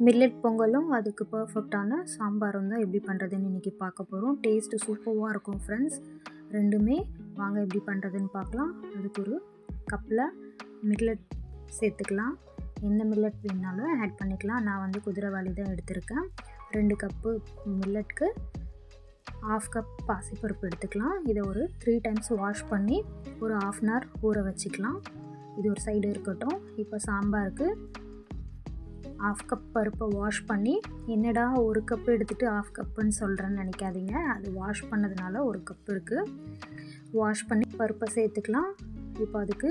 Millet பொங்கலும் அதுக்கு பர்ஃபெக்டான சாம்பாரும் தான் எப்படி பண்ணுறதுன்னு இன்றைக்கி பார்க்க போகிறோம். டேஸ்ட்டு சூப்பராக இருக்கும் ஃப்ரெண்ட்ஸ். ரெண்டுமே வாங்க எப்படி பண்ணுறதுன்னு பார்க்கலாம். அதுக்கு ஒரு கப்பில் மில்லட் சேர்த்துக்கலாம். எந்த மில்லட் வேணாலும் ஆட் பண்ணிக்கலாம். நான் வந்து குதிரைவாலி தான் எடுத்திருக்கேன். 2 கப்பு மில்லட்க்கு 1/2 கப் பாசிப்பருப்பு எடுத்துக்கலாம். இதை ஒரு 3 டைம்ஸ் வாஷ் பண்ணி ஒரு 1/2 hour ஊற வச்சுக்கலாம். இது ஒரு சைடு இருக்கட்டும். இப்போ சாம்பாருக்கு 1/2 கப் பருப்பை வாஷ் பண்ணி, என்னடா 1 கப் எடுத்துகிட்டு 1/2 கப்புன்னு சொல்கிறேன்னு நினைக்காதீங்க. அது வாஷ் பண்ணதுனால 1 கப் இருக்குது. வாஷ் பண்ணி பருப்பை சேர்த்துக்கலாம். இப்போ அதுக்கு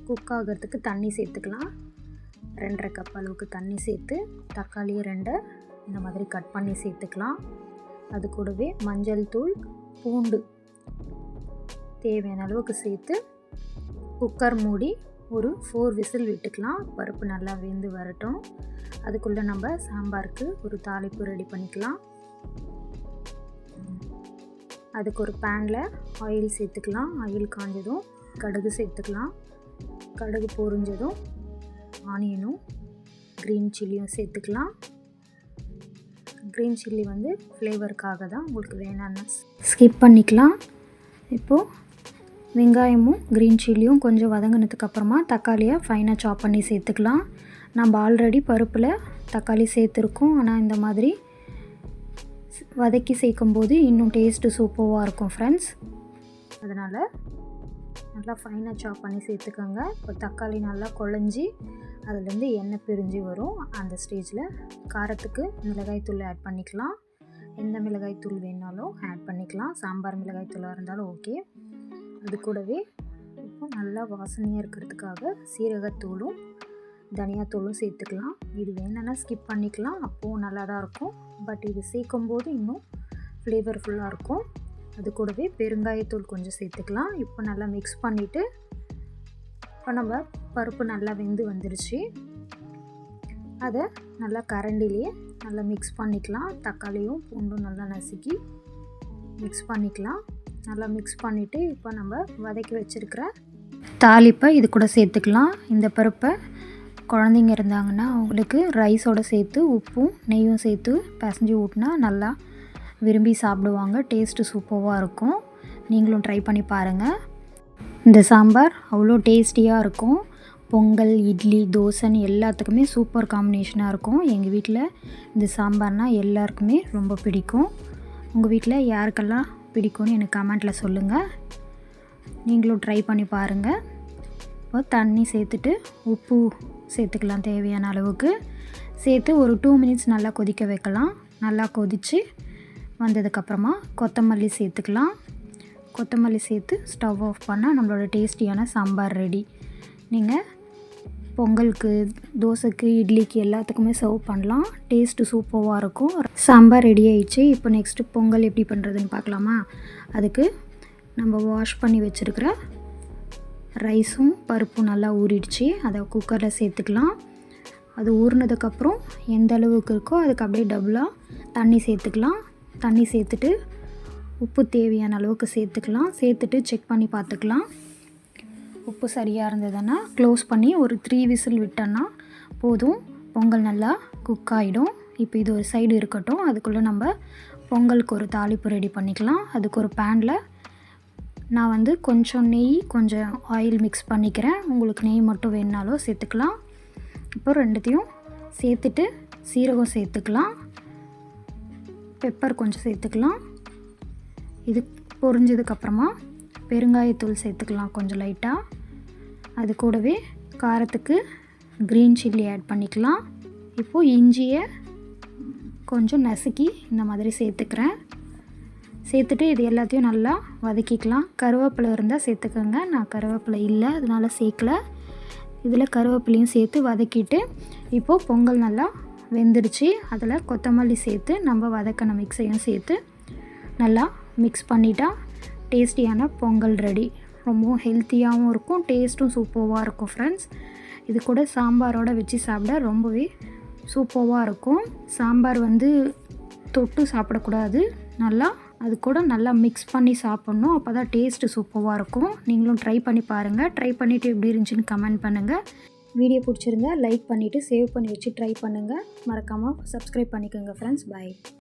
குக் ஆகிறதுக்கு தண்ணி சேர்த்துக்கலாம். 2.5 கப் அளவுக்கு தண்ணி சேர்த்து தக்காளியை 2 இந்த மாதிரி கட் பண்ணி சேர்த்துக்கலாம். அது கூடவே மஞ்சள் தூள், பூண்டு தேவையான அளவுக்கு சேர்த்து குக்கர் மூடி ஒரு 4 விசில் விட்டுக்கலாம். பருப்பு நல்லா வெந்து வரட்டும். அதுக்குள்ளே நம்ம சாம்பாருக்கு ஒரு தாளிப்பு ரெடி பண்ணிக்கலாம். அதுக்கு ஒரு பேனில் ஆயில் சேர்த்துக்கலாம். ஆயில் காஞ்சதும் கடுகு சேர்த்துக்கலாம். கடுகு பொரிஞ்சதும் ஆனியனும் க்ரீன் சில்லியும் சேர்த்துக்கலாம். க்ரீன் சில்லி வந்து ஃப்ளேவருக்காக தான், உங்களுக்கு வேணான்னு ஸ்கிப் பண்ணிக்கலாம். இப்போது வெங்காயமும் க்ரீன் சில்லியும் கொஞ்சம் வதங்கினதுக்கப்புறமா தக்காளியை ஃபைனாக சாப் பண்ணி சேர்த்துக்கலாம். நம்ம ஆல்ரெடி பருப்பில் தக்காளி சேர்த்துருக்கோம். ஆனால் இந்த மாதிரி வதக்கி சேர்க்கும்போது இன்னும் டேஸ்ட்டு சூப்பராக இருக்கும் ஃப்ரெண்ட்ஸ். அதனால் நல்லா ஃபைனாக சாப் பண்ணி சேர்த்துக்கோங்க. இப்போ தக்காளி நல்லா குழஞ்சி அதுலேருந்து எண்ணெய் பிரிஞ்சு வரும். அந்த ஸ்டேஜில் காரத்துக்கு மிளகாய்த்தூள் ஆட் பண்ணிக்கலாம். எந்த மிளகாய்த்தூள் வேணாலும் ஆட் பண்ணிக்கலாம். சாம்பார் மிளகாய்த்தூளாக இருந்தாலும் ஓகே. அது கூடவே இப்போ நல்லா வாசனையாக இருக்கிறதுக்காக சீரகத்தூளும் தனியாத்தூளும் சேர்த்துக்கலாம். இது வேணும்னா ஸ்கிப் பண்ணிக்கலாம், அப்போவும் நல்லா தான் இருக்கும். பட் இது சேர்க்கும்போது இன்னும் ஃப்ளேவர்ஃபுல்லாக இருக்கும். அது கூடவே பெருங்காயத்தூள் கொஞ்சம் சேர்த்துக்கலாம். இப்போ நல்லா மிக்ஸ் பண்ணிவிட்டு, இப்போ நம்ம பருப்பு நல்லா வெந்து வந்துருச்சு. அதை நல்லா கரண்டிலேயே நல்லா மிக்ஸ் பண்ணிக்கலாம். தக்காளியும் பூண்டும் நல்லா நசுக்கி மிக்ஸ் பண்ணிக்கலாம். நல்லா மிக்ஸ் பண்ணிவிட்டு இப்போ நம்ம வதக்கி வச்சுருக்கிற தாளிப்பை இது கூட சேர்த்துக்கலாம். இந்த பருப்பை குழந்தைங்க இருந்தாங்கன்னா அவங்களுக்கு ரைஸோடு சேர்த்து உப்பும் நெய்யும் சேர்த்து பிசைஞ்சு ஊட்டினா நல்லா விரும்பி சாப்பிடுவாங்க. டேஸ்ட்டு சூப்பராக இருக்கும். நீங்களும் ட்ரை பண்ணி பாருங்கள். இந்த சாம்பார் அவ்வளோ டேஸ்டியாக இருக்கும். பொங்கல், இட்லி, தோசைன்னு எல்லாத்துக்குமே சூப்பர் காம்பினேஷனாக இருக்கும். எங்கள் வீட்டில் இந்த சாம்பார்னால் எல்லாருக்குமே ரொம்ப பிடிக்கும். உங்கள் வீட்டில் யாருக்கெல்லாம் பிடிக்கும்னு எனக்கு கமெண்ட்டில் சொல்லுங்கள். நீங்களும் ட்ரை பண்ணி பாருங்கள். இப்போ தண்ணி சேர்த்துட்டு உப்பு சேர்த்துக்கலாம் தேவையான அளவுக்கு. சேர்த்து ஒரு 2 minutes நல்லா கொதிக்க வைக்கலாம். நல்லா கொதித்து வந்ததுக்கப்புறமா கொத்தமல்லி சேர்த்துக்கலாம். கொத்தமல்லி சேர்த்து ஸ்டவ் ஆஃப் பண்ணால் நம்மளோட டேஸ்டியான சாம்பார் ரெடி. நீங்கள் பொங்கலுக்கு, தோசைக்கு, இட்லிக்கு எல்லாத்துக்குமே சர்வ் பண்ணலாம். டேஸ்ட்டு சூப்பராக இருக்கும். சாம்பார் ரெடி ஆயிடுச்சு. இப்போ நெக்ஸ்ட்டு பொங்கல் எப்படி பண்ணுறதுன்னு பார்க்கலாமா? அதுக்கு நம்ம வாஷ் பண்ணி வச்சுருக்கிற ரைஸும் பருப்பும் நல்லா ஊறிடுச்சு. அதை குக்கரில் சேர்த்துக்கலாம். அது ஊறினதுக்கப்புறம் எந்த அளவுக்கு இருக்கோ அதுக்கு அப்படியே டபுளாக தண்ணி சேர்த்துக்கலாம். தண்ணி சேர்த்துட்டு உப்பு தேவையான அளவுக்கு சேர்த்துக்கலாம். சேர்த்துட்டு செக் பண்ணி பார்த்துக்கலாம். உப்பு சரியாக இருந்ததுன்னா க்ளோஸ் பண்ணி ஒரு 3 விசில் விட்டோன்னா போதும். பொங்கல் நல்லா குக் ஆகிடும். இப்போ இது ஒரு சைடு இருக்கட்டும். அதுக்குள்ளே நம்ம பொங்கலுக்கு ஒரு தாளிப்பு ரெடி பண்ணிக்கலாம். அதுக்கு ஒரு பேனில் நான் வந்து கொஞ்சம் நெய், கொஞ்சம் ஆயில் மிக்ஸ் பண்ணிக்கிறேன். உங்களுக்கு நெய் மட்டும் வேணுனாலும் சேர்த்துக்கலாம். இப்போ ரெண்டுத்தையும் சேர்த்துட்டு சீரகம் சேர்த்துக்கலாம். பெப்பர் கொஞ்சம் சேர்த்துக்கலாம். இது பொரிஞ்சதுக்கப்புறமா பெருங்காயத்தூள் சேர்த்துக்கலாம் கொஞ்சம் லைட்டாக. அது கூடவே காரத்துக்கு க்ரீன் சில்லி ஆட் பண்ணிக்கலாம். இப்போது இஞ்சியை கொஞ்சம் நசுக்கி இந்த மாதிரி சேர்த்துக்கிறேன். சேர்த்துட்டு இது எல்லாத்தையும் நல்லா வதக்கிக்கலாம். கருவேப்பிலை இருந்தால் சேர்த்துக்கோங்க. நான் கருவேப்பிலை இல்லை, அதனால் சேர்க்கல. இதில் கருவேப்பிலையும் சேர்த்து வதக்கிட்டு இப்போது பொங்கல் நல்லா வெந்துடுச்சு. அதில் கொத்தமல்லி சேர்த்து நம்ம வதக்கின மிக்ஸையும் சேர்த்து நல்லா மிக்ஸ் பண்ணிட்டா டேஸ்டியான பொங்கல் ரெடி. ரொம்பவும் ஹெல்த்தியாகவும் இருக்கும், டேஸ்ட்டும் சூப்பராக இருக்கும் ஃப்ரெண்ட்ஸ். இது கூட சாம்பாரோடு வச்சு சாப்பிட ரொம்பவே சூப்பராக இருக்கும். சாம்பார் வந்து தொட்டு சாப்பிடக்கூடாது, நல்லா அது கூட நல்லா மிக்ஸ் பண்ணி சாப்பிட்ணும். அப்போ தான் டேஸ்ட்டு சூப்பராக இருக்கும். நீங்களும் ட்ரை பண்ணி பாருங்கள். ட்ரை பண்ணிவிட்டு எப்படி இருந்துச்சுன்னு கமெண்ட் பண்ணுங்கள். வீடியோ பிடிச்சிருந்தா லைக் பண்ணிவிட்டு சேவ் பண்ணி வச்சு ட்ரை பண்ணுங்கள். மறக்காமல் சப்ஸ்கிரைப் பண்ணிக்கோங்க ஃப்ரெண்ட்ஸ். பை.